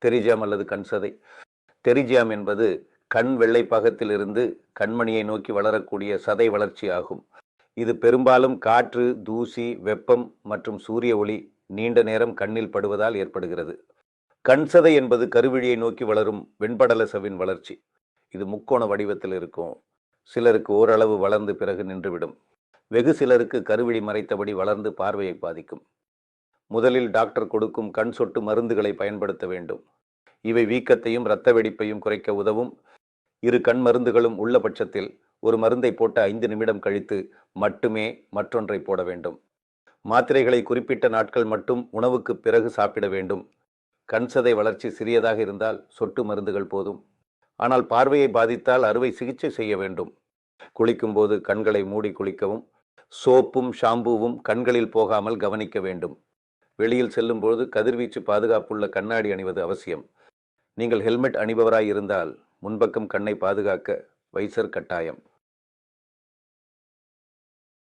டெரிஜியம் அல்லது கண்சதை. டெரிஜியம் என்பது கண் வெள்ளை பாகத்திலிருந்து கண்மணியை நோக்கி வளரக்கூடிய சதை வளர்ச்சி ஆகும். இது பெரும்பாலும் காற்று, தூசி, வெப்பம் மற்றும் சூரிய ஒளி நீண்ட நேரம் கண்ணில் படுவதால் ஏற்படுகிறது. கண்சதை என்பது கருவிழியை நோக்கி வளரும் வெண்படல சவ்வின் வளர்ச்சி. இது முக்கோண வடிவத்தில் இருக்கும். சிலருக்கு ஓரளவு வளர்ந்து பிறகு நின்றுவிடும். வெகு சிலருக்கு கருவிழி மறைத்தபடி வளர்ந்து பார்வையை பாதிக்கும். முதலில் டாக்டர் கொடுக்கும் கண் சொட்டு மருந்துகளை பயன்படுத்த வேண்டும். இவை வீக்கத்தையும் இரத்த வெடிப்பையும் குறைக்க உதவும். இரு கண் மருந்துகளும் உள்ள பட்சத்தில் ஒரு மருந்தை போட்ட 5 நிமிடம் கழித்து மட்டுமே மற்றொன்றை போட வேண்டும். மாத்திரைகளை குறிப்பிட்ட நாட்கள் மட்டும் உணவுக்கு பிறகு சாப்பிட வேண்டும். கண்சதை வளர்ச்சி சிறியதாக இருந்தால் சொட்டு மருந்துகள் போதும். ஆனால் பார்வையை பாதித்தால் அறுவை சிகிச்சை செய்ய வேண்டும். குளிக்கும்போது கண்களை மூடி குளிக்கவும், சோப்பும் ஷாம்பூவும் கண்களில் போகாமல் கவனிக்க வேண்டும். வெளியில் செல்லும்போது கதிர்வீச்சு பாதுகாப்புள்ள கண்ணாடி அணிவது அவசியம். நீங்கள் ஹெல்மெட் அணிபவராய் இருந்தால் முன்பக்கம் கண்ணை பாதுகாக்க வைசர் கட்டாயம்.